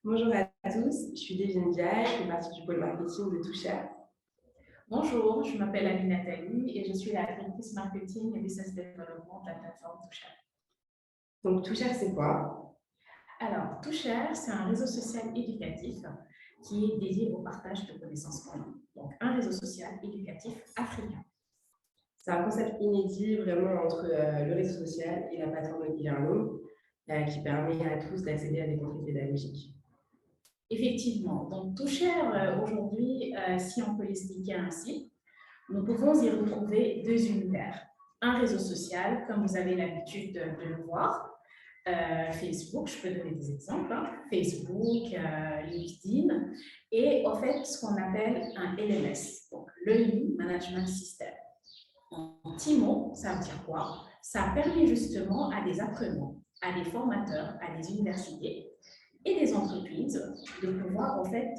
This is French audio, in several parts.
Bonjour à tous, je suis Devine Dia, je fais partie du pôle marketing de Touchère. Bonjour, je m'appelle Annie Nathalie et je suis la directrice marketing et business development de la plateforme Touchère. Donc Touchère, c'est quoi? Alors, Touchère, c'est un réseau social éducatif qui est dédié au partage de connaissances en ligne. Donc, un réseau social éducatif africain. C'est un concept inédit vraiment entre le réseau social et la plateforme e-learning qui permet à tous d'accéder à des contenus pédagogiques. Effectivement, donc Touchère, aujourd'hui, si on peut l'expliquer ainsi, nous pouvons y retrouver deux univers. Un réseau social, comme vous avez l'habitude de le voir, Facebook, je peux donner des exemples, hein, Facebook, LinkedIn, et en fait, ce qu'on appelle un LMS, donc Learning Management System. En petit mot, ça veut dire quoi? Ça permet justement à des apprenants, à des formateurs, à des universités et des entreprises de pouvoir en fait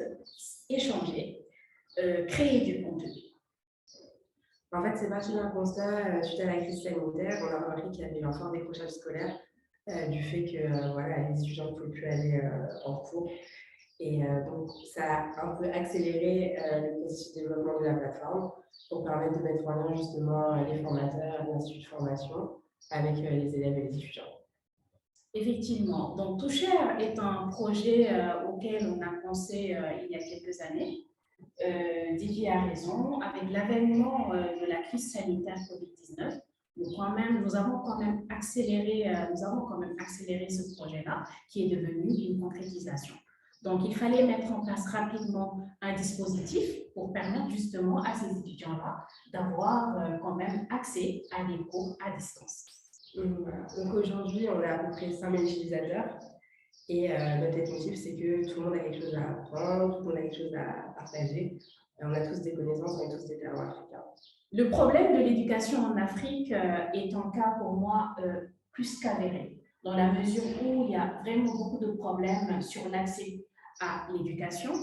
échanger, créer du contenu. En fait, c'est parti d'un constat suite à la crise sanitaire. On a remarqué qu'il y avait un fort décrochage scolaire du fait que voilà, les étudiants ne pouvaient plus aller en cours. Et donc, ça a un peu accéléré le processus de développement de la plateforme pour permettre de mettre en lien justement les formateurs, les instituts de formation avec les élèves et les étudiants. Effectivement, donc Touchère est un projet auquel on a pensé il y a quelques années. Dédié à raison, avec l'avènement de la crise sanitaire Covid-19, nous avons quand même accéléré ce projet-là, qui est devenu une concrétisation. Donc, il fallait mettre en place rapidement un dispositif pour permettre justement à ces étudiants-là d'avoir quand même accès à des cours à distance. Voilà. Donc aujourd'hui, on a à peu près 5000 utilisateurs et notre leitmotiv, c'est que tout le monde a quelque chose à apprendre, tout le monde a quelque chose à partager. On a tous des connaissances, on est tous des talents africains. Le problème de l'éducation en Afrique est un cas pour moi plus qu'avéré, dans la mesure où il y a vraiment beaucoup de problèmes sur l'accès à l'éducation.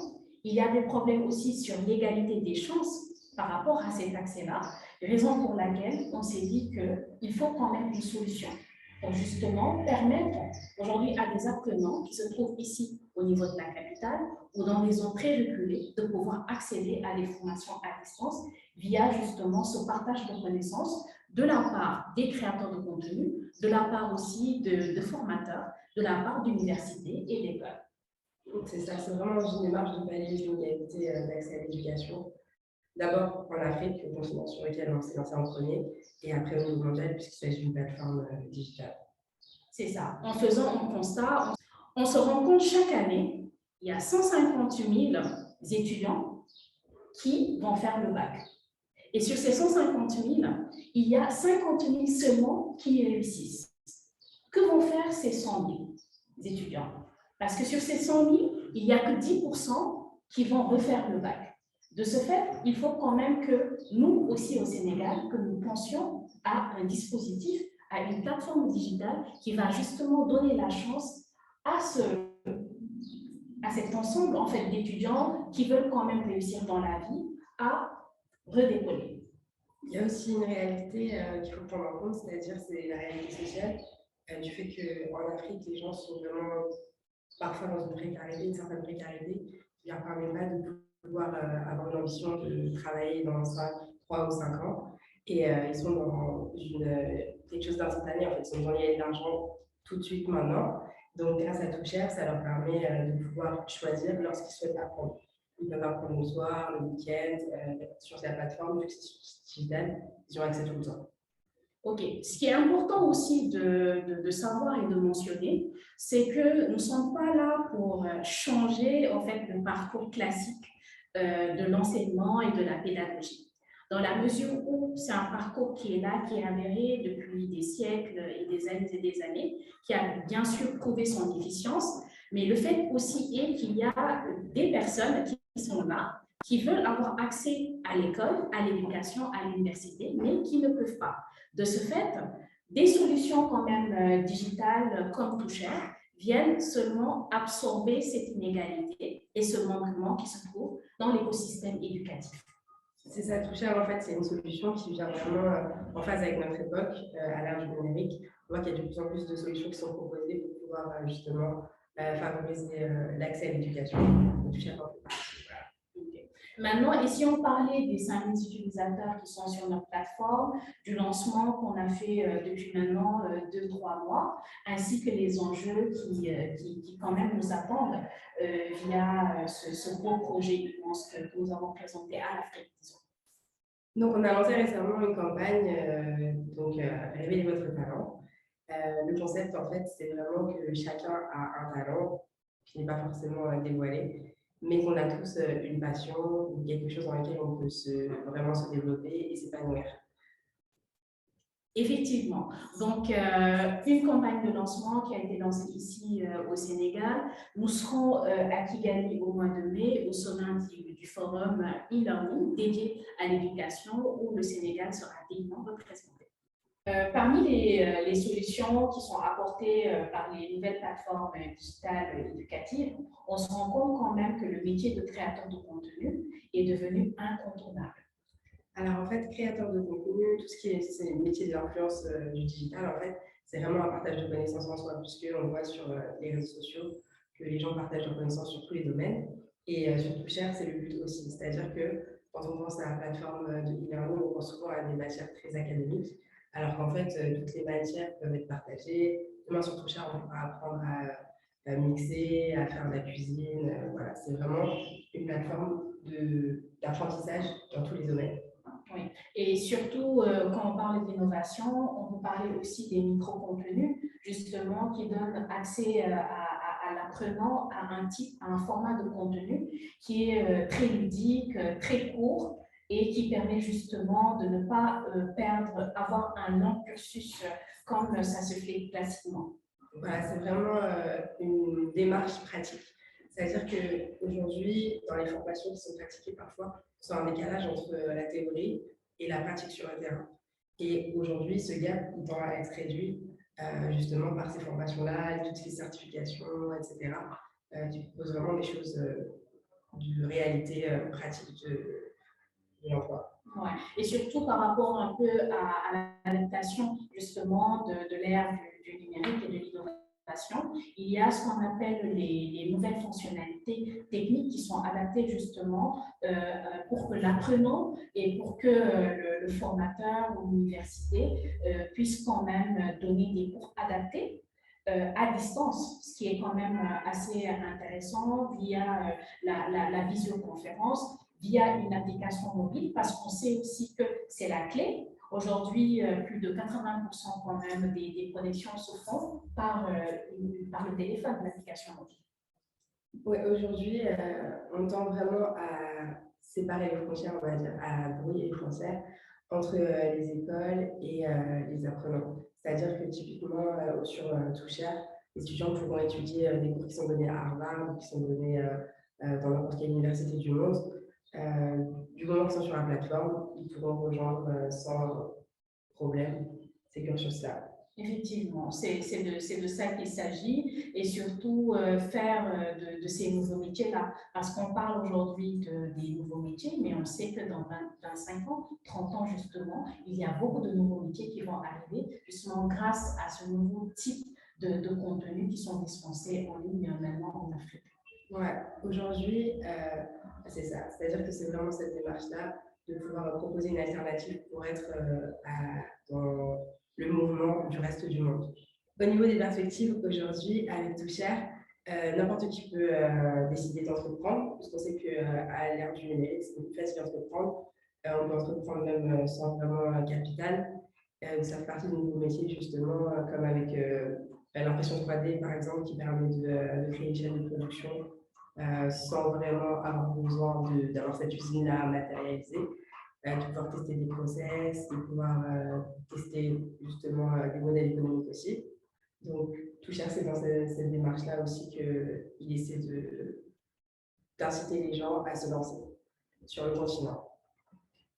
Il y a des problèmes aussi sur l'égalité des chances par rapport à cet accès-là, raison pour laquelle on s'est dit qu'il faut quand même une solution pour justement permettre aujourd'hui à des apprenants qui se trouvent ici au niveau de la capitale ou dans des zones très reculées de pouvoir accéder à des formations à distance via justement ce partage de connaissances de la part des créateurs de contenu, de la part aussi de formateurs, de la part d'universités et d'écoles. C'est ça, c'est vraiment dans une démarche de pallier les inégalités d'accès à l'éducation. D'abord en Afrique, le continent sur lequel on s'est lancé en premier, et après au niveau mondial, puisqu'il s'agit d'une plateforme digitale. C'est ça. En faisant un constat, on se rend compte chaque année, il y a 158 000 étudiants qui vont faire le bac. Et sur ces 150 000, il y a 50 000 seulement qui réussissent. Que vont faire ces 100 000 étudiants? Parce que sur ces 100 000, il n'y a que 10% qui vont refaire le bac. De ce fait, il faut quand même que nous aussi au Sénégal, que nous pensions à un dispositif, à une plateforme digitale qui va justement donner la chance à cet ensemble en fait, d'étudiants qui veulent quand même réussir dans la vie à redécoller. Il y a aussi une réalité qu'il faut prendre en compte, c'est-à-dire c'est la réalité sociale du fait qu'en Afrique, les gens sont vraiment parfois dans une précarité, une certaine précarité, qui ne leur permet pas de pouvoir avoir l'ambition de travailler dans soit 3 ou 5 ans. Et ils sont dans quelque chose d'instantané, en fait, ils sont dans les de l'argent tout de suite maintenant. Donc grâce à Touchère, ça leur permet de pouvoir choisir lorsqu'ils souhaitent apprendre. Ils peuvent apprendre le soir, le week-end, sur la plateforme, vu que c'est digital, ils ont accès tout le temps. OK. Ce qui est important aussi de savoir et de mentionner, c'est que nous ne sommes pas là pour changer en fait, le parcours classique de l'enseignement et de la pédagogie. Dans la mesure où c'est un parcours qui est là, qui est avéré depuis des siècles et des années, qui a bien sûr prouvé son efficience, mais le fait aussi est qu'il y a des personnes qui sont là, qui veulent avoir accès à l'école, à l'éducation, à l'université, mais qui ne peuvent pas. De ce fait, des solutions quand même digitales comme Touchère viennent seulement absorber cette inégalité et ce manquement qui se trouve dans l'écosystème éducatif. C'est ça, Touchère, en fait, c'est une solution qui vient vraiment en phase avec notre époque, à l'ère du numérique. On voit qu'il y a de plus en plus de solutions qui sont proposées pour pouvoir justement favoriser l'accès à l'éducation. Toucher un peu partout. Okay. Maintenant, et si on parlait des 5 000 utilisateurs qui sont sur notre plateforme, du lancement qu'on a fait depuis maintenant 2-3 mois, ainsi que les enjeux qui quand même nous attendent via ce beau projet immense que nous avons présenté à l'Afrique, disons. Donc, on a lancé récemment une campagne, Révélez votre talent. Le concept, en fait, c'est vraiment que chacun a un talent qui n'est pas forcément dévoilé, mais qu'on a tous une passion ou quelque chose dans lequel on peut vraiment se développer et s'épanouir. Effectivement. Donc, une campagne de lancement qui a été lancée ici au Sénégal. Nous serons à Kigali au mois de mai, au sommet du forum e-learning dédié à l'éducation où le Sénégal sera dignement représenté. Parmi les solutions qui sont apportées par les nouvelles plateformes digitales éducatives, on se rend compte quand même que le métier de créateur de contenu est devenu incontournable. Alors, en fait, créateur de contenu, tout ce qui est c'est le métier de l'influence du digital, en fait, c'est vraiment un partage de connaissances en soi, puisqu'on voit sur les réseaux sociaux que les gens partagent leurs connaissances sur tous les domaines. Et sur Touchère, c'est le but aussi. C'est-à-dire que quand on pense à la plateforme de e-learning, on pense souvent à des matières très académiques, alors qu'en fait, toutes les matières peuvent être partagées. Demain, sur Touchère, on pourra apprendre à mixer, à faire de la cuisine. Voilà, c'est vraiment une plateforme d'apprentissage dans tous les domaines. Oui, et surtout, quand on parle d'innovation, on peut parler aussi des micro-contenus, justement, qui donnent accès à l'apprenant à un format de contenu qui est très ludique, très court, et qui permet justement de ne pas avoir un long cursus comme ça se fait classiquement. Voilà, c'est vraiment une démarche pratique. C'est-à-dire qu'aujourd'hui, dans les formations qui sont pratiquées parfois, c'est un décalage entre la théorie et la pratique sur le terrain. Et aujourd'hui, ce gap tend à être réduit justement par ces formations-là, toutes ces certifications, etc. Qui proposent vraiment des choses de réalité pratique de l'emploi. Ouais. Et surtout par rapport un peu à l'adaptation justement de l'ère du numérique et de l'innovation, il y a ce qu'on appelle les nouvelles fonctionnalités techniques qui sont adaptées justement pour que l'apprenant et pour que le formateur ou l'université puisse quand même donner des cours adaptés à distance, ce qui est quand même assez intéressant via la visioconférence, via une application mobile, parce qu'on sait aussi que c'est la clé. Aujourd'hui, plus de 80% quand même des connexions se font par le téléphone, l'application mobile. Oui, aujourd'hui, on tend vraiment à séparer les frontières, on va dire, à brouiller les frontières entre les écoles et les apprenants. C'est-à-dire que typiquement, sur Touchère, les étudiants pourront étudier des cours qui sont donnés à Harvard, qui sont donnés dans n'importe quelle université du monde. Du moment qu'ils sont sur la plateforme, ils pourront rejoindre sans problème ces cursus-là. Effectivement, c'est de ça qu'il s'agit et surtout faire de ces nouveaux métiers-là. Parce qu'on parle aujourd'hui des nouveaux métiers, mais on sait que dans 25 ans, 30 ans justement, il y a beaucoup de nouveaux métiers qui vont arriver justement grâce à ce nouveau type de contenus qui sont dispensés en ligne maintenant en Afrique. Ouais, aujourd'hui, c'est ça. C'est-à-dire que c'est vraiment cette démarche-là de pouvoir proposer une alternative pour être dans le mouvement du reste du monde. Au niveau des perspectives, aujourd'hui, avec Touchère, n'importe qui peut décider d'entreprendre, puisqu'on sait qu'à l'ère du numérique, c'est plus facile d'entreprendre. On peut entreprendre même sans vraiment capital. Ça fait partie de nouveaux métiers, justement, comme avec l'impression 3D, par exemple, qui permet de créer une chaîne de production sans vraiment avoir besoin d'avoir cette usine-là matérialisée, de pouvoir tester des process, de pouvoir tester justement des modèles économiques aussi. Donc, Touchère, c'est dans cette démarche-là aussi qu'il essaie d'inciter les gens à se lancer sur le continent.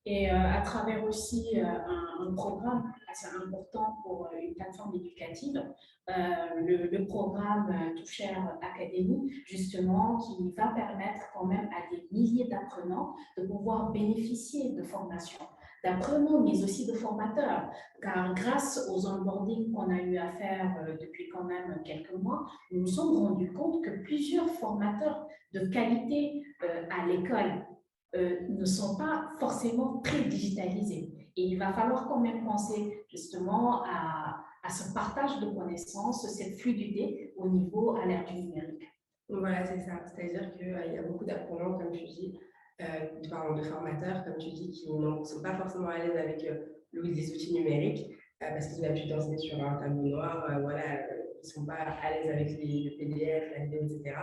Et à travers aussi un programme assez important pour une plateforme éducative, le programme Touchère Academy, justement, qui va permettre quand même à des milliers d'apprenants de pouvoir bénéficier de formations d'apprenants, mais aussi de formateurs. Car grâce aux onboarding qu'on a eu à faire depuis quand même quelques mois, nous nous sommes rendus compte que plusieurs formateurs de qualité à l'école ne sont pas forcément très digitalisés. Et il va falloir quand même penser justement à ce partage de connaissances, cette fluidité au niveau à l'ère du numérique. Voilà, c'est ça. C'est-à-dire qu'il y a beaucoup d'apprenants, comme tu dis, de formateurs, comme tu dis, qui ne sont pas forcément à l'aise avec les outils numériques parce qu'ils ont l'habitude d'enseigner sur un tableau noir. Voilà, ils ne sont pas à l'aise avec les PDF, la vidéo, etc.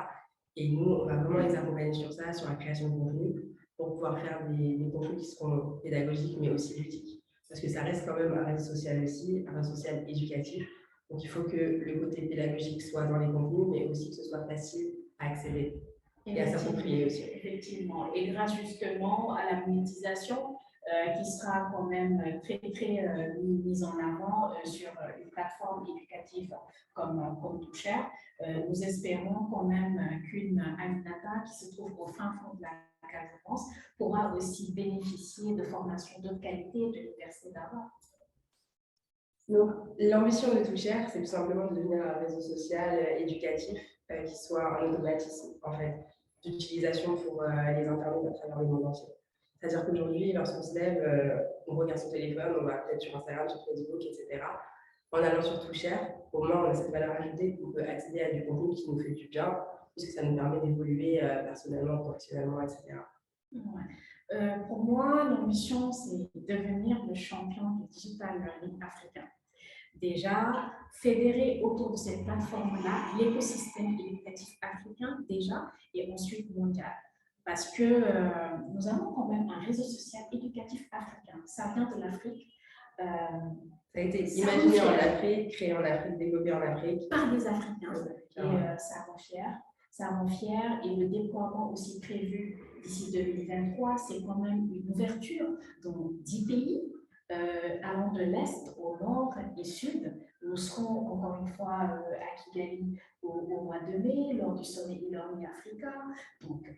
Et nous, on va vraiment les accompagner sur ça, sur la création de contenu, pour pouvoir faire des contenus qui seront pédagogiques, mais aussi ludiques. Parce que ça reste quand même un réseau social aussi, un réseau social éducatif. Donc, il faut que le côté pédagogique soit dans les contenus, mais aussi que ce soit facile à accéder et à s'approprier aussi. Effectivement. Et grâce justement à la monétisation qui sera quand même très mise en avant sur une plateforme éducative comme Toucher, nous espérons quand même qu'une Aminata qui se trouve au fin fond de la Casamance pourra aussi bénéficier de formations de qualité de l'Université d'Harvard. Donc, l'ambition de Toucher, c'est tout simplement de devenir un réseau social éducatif qui soit un automatisme, en fait, d'utilisation pour les internautes à travers le monde entier. C'est-à-dire qu'aujourd'hui, lorsqu'on se lève, on regarde son téléphone, on va peut-être sur Instagram, sur Facebook, etc. En allant sur Toucher, au moins, on a cette valeur ajoutée qu'on peut accéder à du contenu qui nous fait du bien, puisque ça nous permet d'évoluer personnellement, professionnellement, etc. Ouais. Pour moi, l'ambition, c'est devenir le champion du digital learning africain. Déjà, fédérer autour de cette plateforme-là l'écosystème éducatif africain déjà et ensuite mondial. Parce que nous avons quand même un réseau social éducatif africain. Ça vient de l'Afrique. Ça a été imaginé en Afrique, créé en Afrique, développé en Afrique. Par des Africains. Et ça rend fier. Ça rend fier. Et le déploiement aussi prévu d'ici 2023, c'est quand même une ouverture dans 10 pays. Allant de l'Est au Nord et Sud. Nous serons encore une fois à Kigali au mois de mai, lors du sommet e-learning Africa. Donc,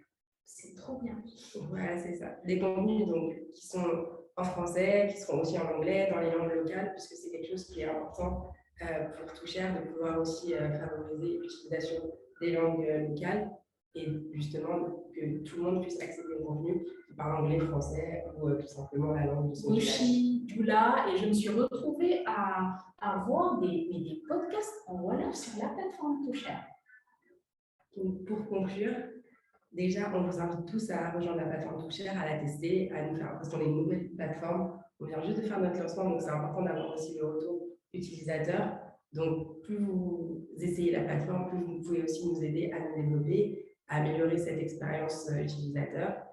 c'est trop bien. Voilà, c'est ça. Des contenus donc, qui sont en français, qui seront aussi en anglais, dans les langues locales, puisque c'est quelque chose qui est important pour Toucher, de pouvoir aussi favoriser l'utilisation des langues locales et justement que tout le monde puisse accéder au contenu par anglais, français ou tout simplement la langue de son village. Doula, et je me suis retrouvée à voir des podcasts en Wolof sur la plateforme Toucher. Donc, pour conclure, déjà, on vous invite tous à rejoindre la plateforme Toucher, à la tester, à nous faire, parce qu'on est une nouvelle plateforme. On vient juste de faire notre lancement, donc c'est important d'avoir aussi le retour utilisateur. Donc, plus vous essayez la plateforme, plus vous pouvez aussi nous aider à nous développer, à améliorer cette expérience utilisateur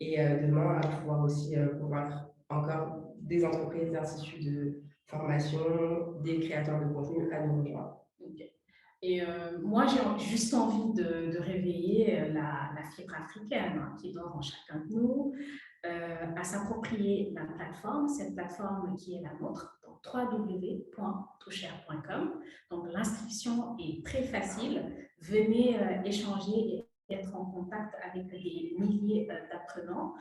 et demain à pouvoir aussi convaincre encore des entreprises, des instituts de formation, des créateurs de contenu à nous rejoindre. Okay. Et moi, j'ai juste envie de réveiller la fibre africaine qui dort en chacun de nous, à s'approprier la plateforme, cette plateforme qui est la nôtre, donc www.toucher.com. Donc, l'inscription est très facile. Venez échanger et être en contact avec des milliers d'apprenants.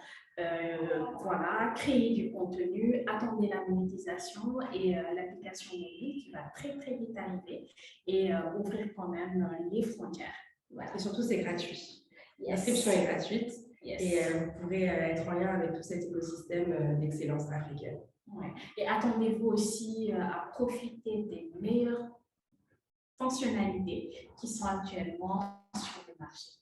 Voilà, créer du contenu, attendez la monétisation et l'application mobile qui va très vite arriver et ouvrir quand même les frontières. Voilà. Et surtout, c'est gratuit. L'inscription est gratuite et vous pourrez être en lien avec tout cet écosystème d'excellence africaine. Ouais. Et attendez-vous aussi à profiter des meilleures fonctionnalités qui sont actuellement sur le marché.